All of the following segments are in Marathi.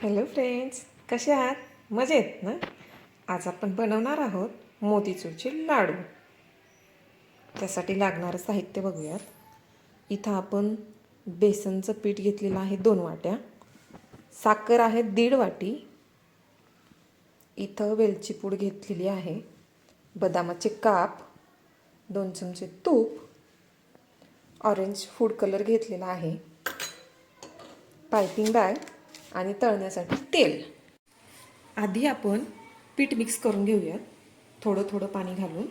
हॅलो फ्रेंड्स, कसे आहात? मजेत ना? आज आपण बनवणार आहोत मोतीचूरचे लाडू. त्यासाठी लागणारं साहित्य बघूयात. इथं आपण बेसनचं पीठ घेतलेलं आहे 2 वाट्या, साखर आहे 1.5 वाटी, इथं वेलची पूड घेतलेली आहे, बदामाचे काप, 2 चमचे तूप, ऑरेंज फूड कलर घेतलेला आहे, पायपिंग बॅग आणि तळण्यासाठी तेल. आधी आपण पीठ मिक्स करून घेऊयात. थोडं थोडं पाणी घालून.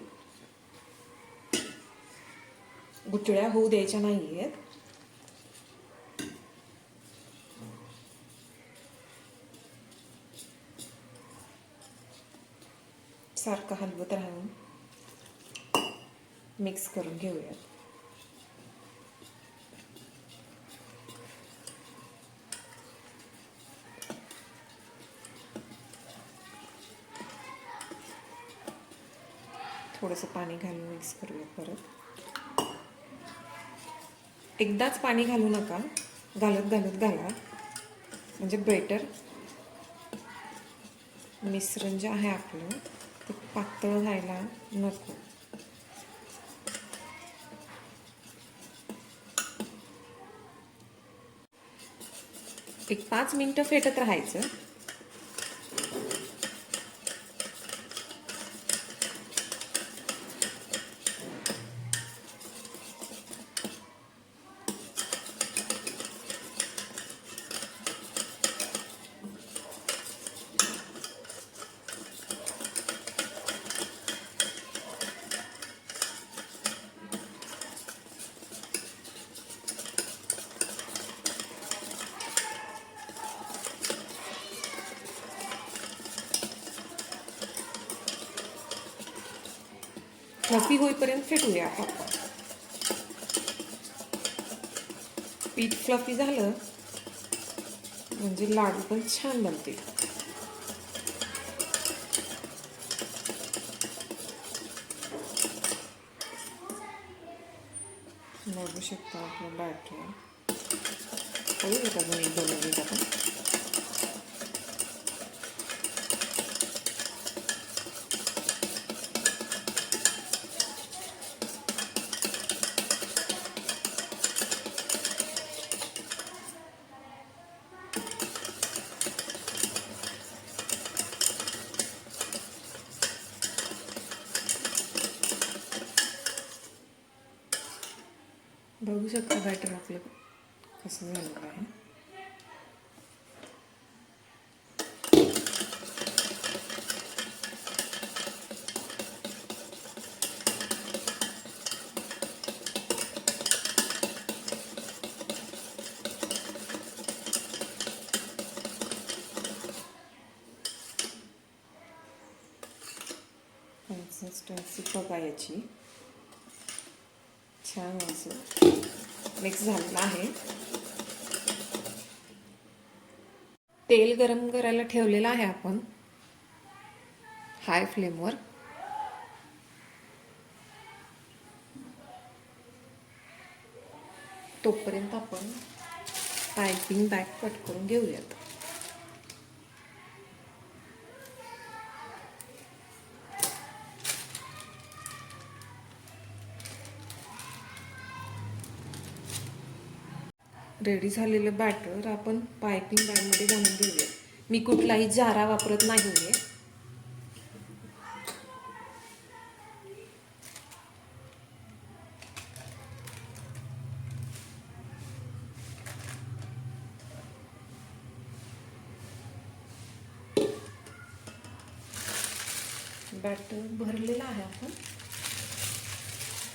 गुठळ्या होऊ द्यायच्या नाही आहेत. सारखं हलवत राहून मिक्स करून घेऊयात. थोडंसं पाणी घालून मिक्स करूयात परत. एकदाच पाणी घालू नका, घालत घालत घाला, म्हणजे बेटर मिश्रण जे आहे आपलं ते पातळ व्हायला नको. एक 5 मिनिटं फेटत राहायचं. फ्लफी होईपर्यंत फेटूया आपण. पीठ फ्लफी झालं म्हणजे लाडू पण छान बनतील. बघू शकता आपलं बॅटर होईल का? बनवली आपण. बघू शकता बॅटर आपलं कसं झालं आहे. कन्सिस्टन्सी बघा याची. छान असं मिक्स झालेलं आहे. तेल गरम करायला ठेवलेलं आहे आपण हाय फ्लेमवर. तोपर्यंत आपण पायपिंग बॅग कट करून घेऊयात. रेडी झालेलं बॅटर आपण पायपिंग बॅगमध्ये घालून घेऊया. मी कुठलाही जारा वापरत नाही आहे. बॅटर भरलेलं आहे आपण.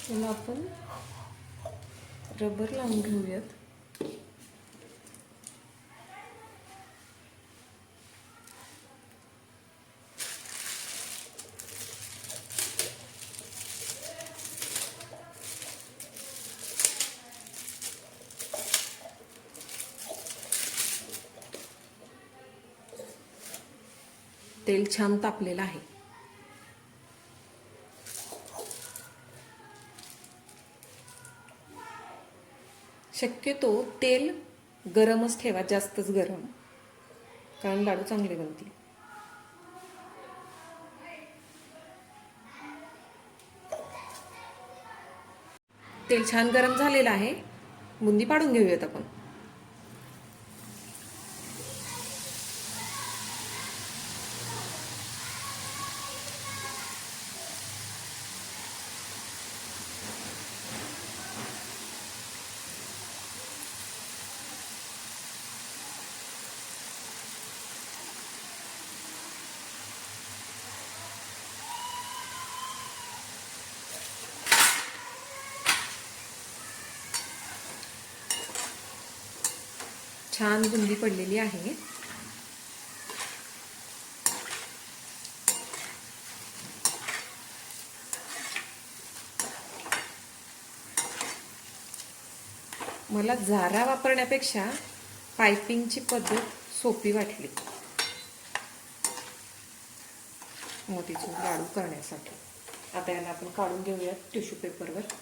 त्याला आपण रबर लावून घेऊयात. तेल छान तापलेलं आहे. शक्यतो तेल गरमच ठेवा, जास्तच गरम. कारण लाडू चांगले बनतील. तेल छान गरम झालेलं आहे. बुंदी पाडून घेऊयात आपण. छान बुंदी पडलेली आहे. मला झारा वापरण्यापेक्षा पायपिंगची पद्धत सोपी वाटली मोतीचूर लाडू करण्यासाठी. आता याला आपण काढून घेऊयात टिश्यू पेपरवर.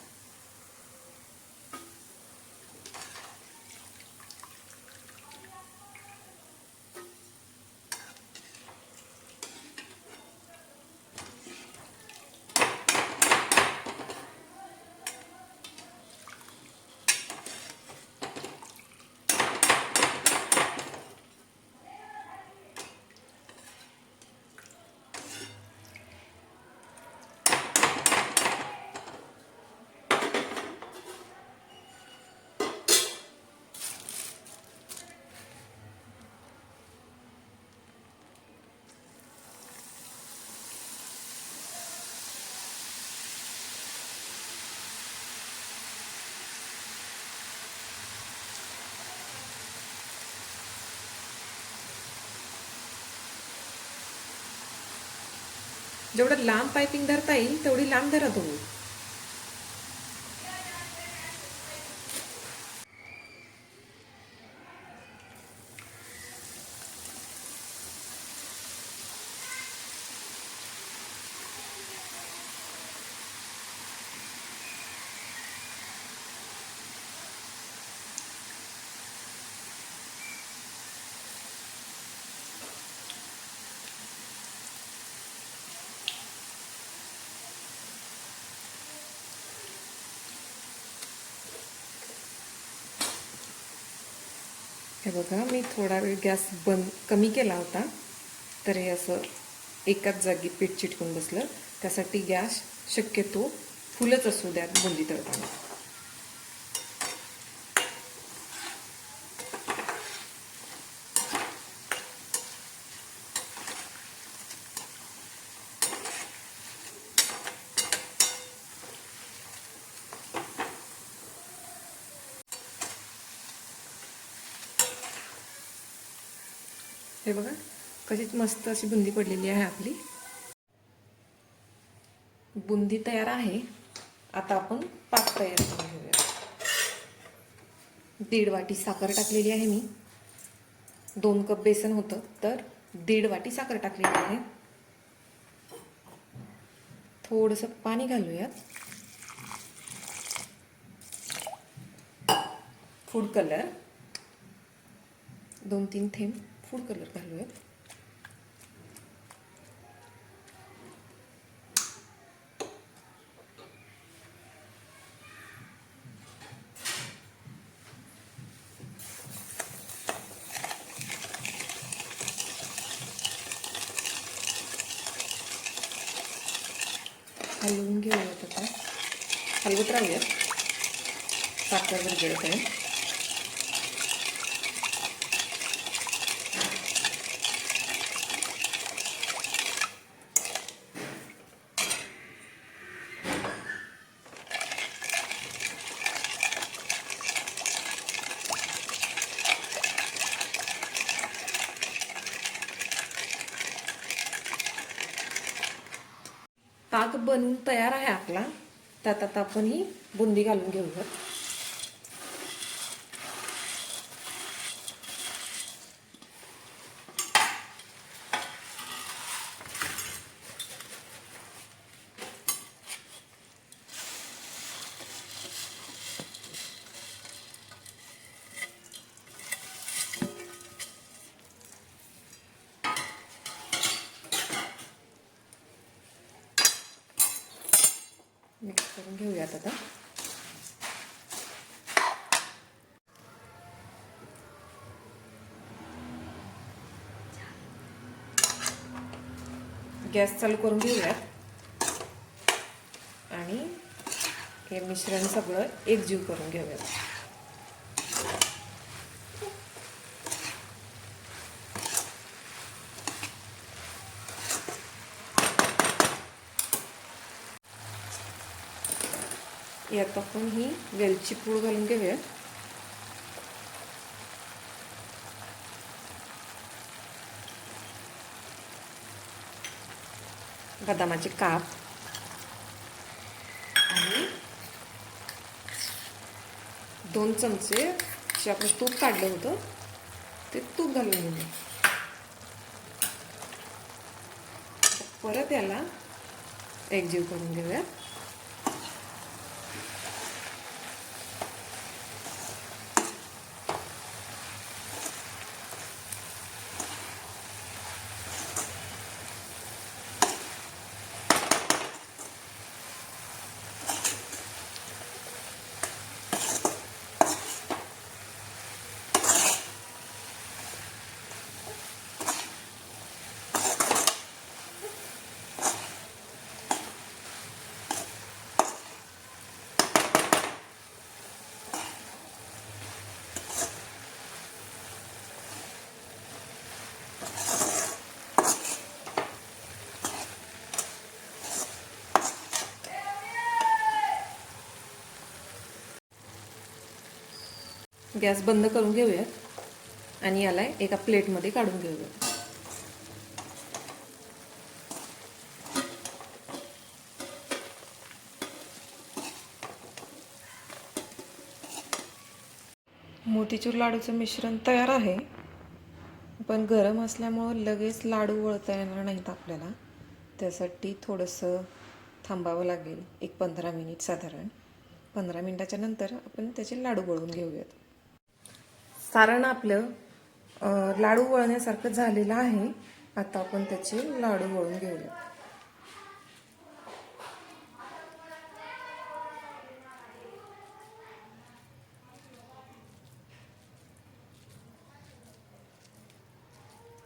जेवढं लांब पायपिंग धरता येईल तेवढी लांब धरा तुम्ही. हे बघा, मी थोडा वेळ गॅस कमी केला होता, तर हे असं एकाच जागी पीठ चिटकून बसलं. त्यासाठी गॅस शक्यतो फुलच असू द्या बुंदी तळताना. हे बघा, कशीच मस्त अशी बुंदी पडलेली आहे आपली. बुंदी तयार आहे. आता आपण पाक तयार करून घेऊया. 1.5 वाटी साखर टाकलेली आहे मी. 2 कप बेसन होतं, तर 1.5 वाटी साखर टाकलेली आहे. थोडंसं पाणी घालूयात. फूड कलर 2-3 थेंब फूड कलर घालूयात. हलवून घेऊयात. आता हलवत राहूयात. साखर विरघळत आहे. पाक बनवून तयार आहे आपला. त्यात आता आपण ही बुंदी घालून घेऊयात. घेऊयात आता. गॅस चालू करून घेऊयात आणि हे मिश्रण सगळं एकजीव करून घेऊयात. यात आपण ही वेलची पूड घालून घेऊयात. बदामाचे काप आणि 2 चमचे जे आपण तूप काढलं होतं ते तूप घालून घेऊया. परत याला एकजीव करून घेऊया. गॅस बंद करून घेऊयात आणि याला एका प्लेटमध्ये काढून घेऊयात. मोतीचूर लाडूचं मिश्रण तयार आहे, पण गरम असल्यामुळं लगेच लाडू वळता येणार नाहीत आपल्याला. त्यासाठी थोडंसं थांबावं लागेल, एक 15 मिनिट साधारण. 15 मिनिटाच्या नंतर आपण त्याचे लाडू वळून घेऊयात. सारण आपलं लाडू वळण्यासारखं झालेलं आहे. आता आपण त्याचे लाडू वळून घेऊया.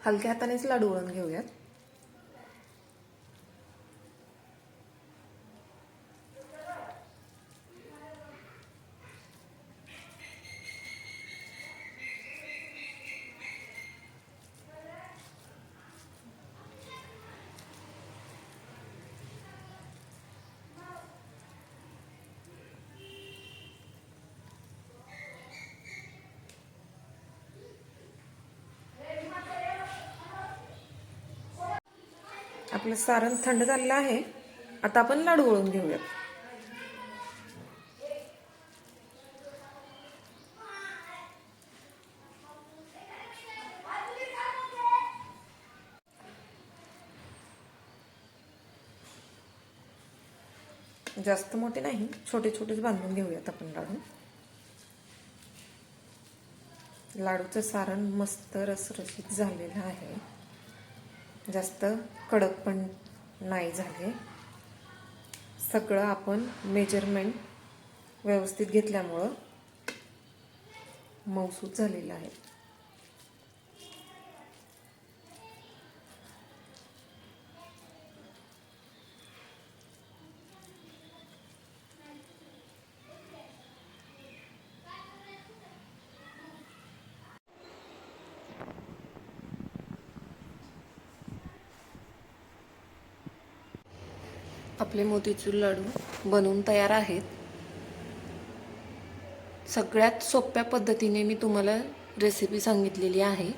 हलक्या हातानेच लाडू वळून घेऊयात. आपलं सारण थंड झालेलं आहे. आता आपण लाडू वळून घेऊयात. जास्त मोठे नाही, छोटे छोटेच बांधून घेऊयात आपण लाडू. लाडूचं सारण मस्त रसरशीत झालेलं आहे. जास्त कडक पण नाही झाले. सगळं आपण मेजरमेंट व्यवस्थित घेतल्यामुळं मऊसूत झालेलं आहे. आपले मोतीचूर लाडू बनवून तयार आहेत. सगळ्यात सोप्या पद्धतीने मी तुम्हाला रेसिपी सांगितलेली आहे.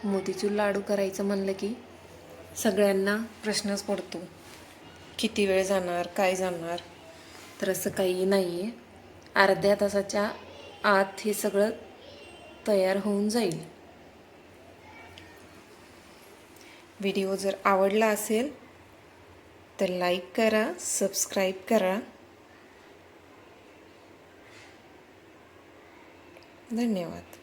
मोतीचूर लाडू करायचं म्हणलं की सगळ्यांना प्रश्नच पडतो, किती वेळ जाणार, काय जाणार. तर असं काही नाही आहे. अर्ध्या तासाच्या आत हे सगळं तयार होऊन जाईल. व्हिडिओ जर आवडला असेल तर लाईक करा, सबस्क्राईब करा. धन्यवाद.